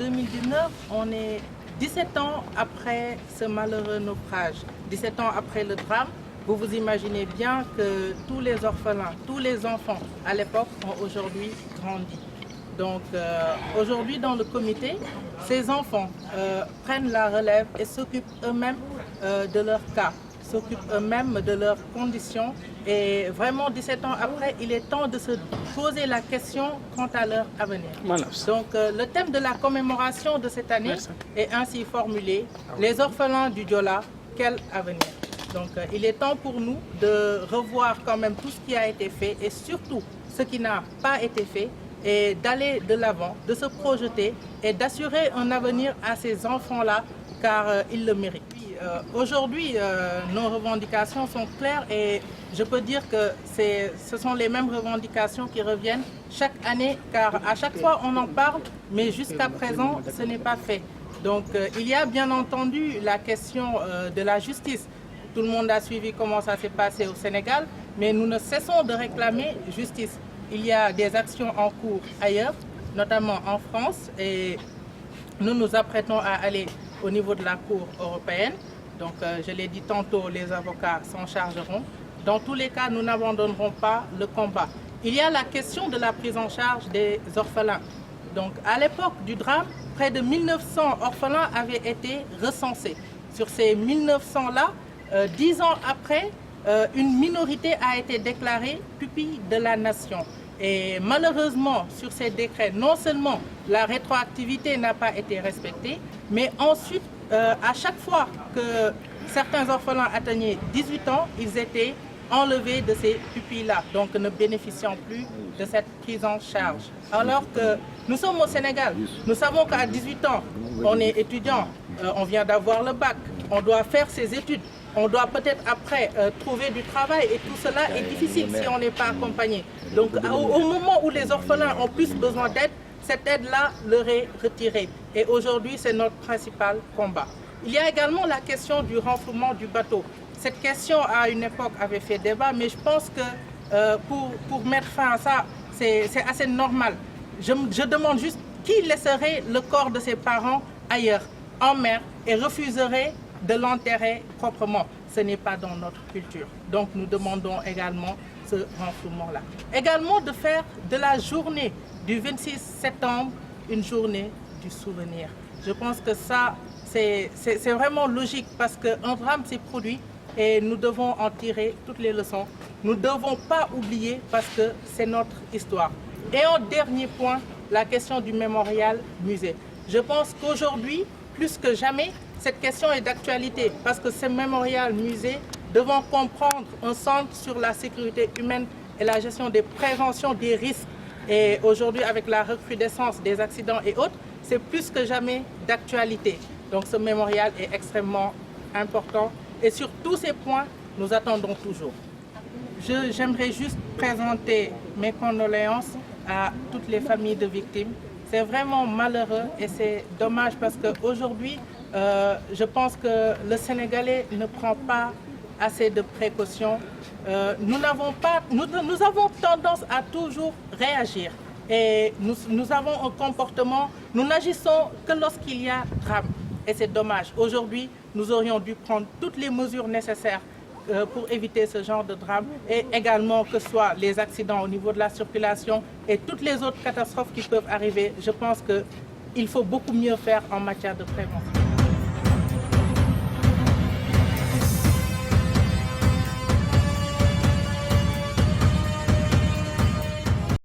2019, on est 17 ans après ce malheureux naufrage, 17 ans après le drame. Vous vous imaginez bien que tous les orphelins, tous les enfants à l'époque ont aujourd'hui grandi. Donc aujourd'hui dans le comité, ces enfants prennent la relève et s'occupent eux-mêmes de leur cas, s'occupent eux-mêmes de leurs conditions. Et vraiment 17 ans après, il est temps de se poser la question quant à leur avenir. Donc le thème de la commémoration de cette année est ainsi formulé: les orphelins du Diola, quel avenir? Donc il est temps pour nous de revoir quand même tout ce qui a été fait et surtout ce qui n'a pas été fait, et d'aller de l'avant, de se projeter et d'assurer un avenir à ces enfants-là, car ils le méritent. Aujourd'hui, nos revendications sont claires et je peux dire que ce sont les mêmes revendications qui reviennent chaque année, car à chaque fois on en parle, mais jusqu'à présent ce n'est pas fait. Donc il y a bien entendu la question de la justice. Tout le monde a suivi comment ça s'est passé au Sénégal, mais nous ne cessons de réclamer justice. Il y a des actions en cours ailleurs, notamment en France, et nous nous apprêtons à aller au niveau de la Cour européenne. Donc, je l'ai dit tantôt, les avocats s'en chargeront. Dans tous les cas, nous n'abandonnerons pas le combat. Il y a la question de la prise en charge des orphelins. Donc, à l'époque du drame, près de 1900 orphelins avaient été recensés. Sur ces 1900-là, 10 ans après, une minorité a été déclarée pupille de la nation. Et malheureusement, sur ces décrets, non seulement la rétroactivité n'a pas été respectée, mais ensuite, à chaque fois que certains orphelins atteignaient 18 ans, ils étaient enlevés de ces pupilles-là, donc ne bénéficiant plus de cette prise en charge. Alors que nous sommes au Sénégal, nous savons qu'à 18 ans, on est étudiant, on vient d'avoir le bac, on doit faire ses études. On doit peut-être après trouver du travail et tout cela est difficile si on n'est pas accompagné. Donc au moment où les orphelins ont plus besoin d'aide, cette aide-là leur est retirée. Et aujourd'hui, c'est notre principal combat. Il y a également la question du renflouement du bateau. Cette question, à une époque, avait fait débat, mais je pense que pour mettre fin à ça, c'est assez normal. Je demande juste qui laisserait le corps de ses parents ailleurs, en mer, et refuserait de l'enterrer proprement. Ce n'est pas dans notre culture. Donc nous demandons également ce renflouement-là. Également de faire de la journée du 26 septembre une journée du souvenir. Je pense que ça, c'est vraiment logique parce qu'un drame s'est produit et nous devons en tirer toutes les leçons. Nous ne devons pas oublier parce que c'est notre histoire. Et en dernier point, la question du mémorial musée. Je pense qu'aujourd'hui, plus que jamais, cette question est d'actualité parce que ce mémorial musée devant comprendre un centre sur la sécurité humaine et la gestion des préventions des risques. Et aujourd'hui, avec la recrudescence des accidents et autres, c'est plus que jamais d'actualité. Donc ce mémorial est extrêmement important. Et sur tous ces points, nous attendons toujours. J'aimerais juste présenter mes condoléances à toutes les familles de victimes. C'est vraiment malheureux et c'est dommage parce qu'aujourd'hui, je pense que le Sénégalais ne prend pas assez de précautions. Nous avons tendance à toujours réagir et nous avons un comportement, nous n'agissons que lorsqu'il y a drame et c'est dommage. Aujourd'hui, nous aurions dû prendre toutes les mesures nécessaires pour éviter ce genre de drame et également que ce soit les accidents au niveau de la circulation et toutes les autres catastrophes qui peuvent arriver. Je pense qu'il faut beaucoup mieux faire en matière de prévention.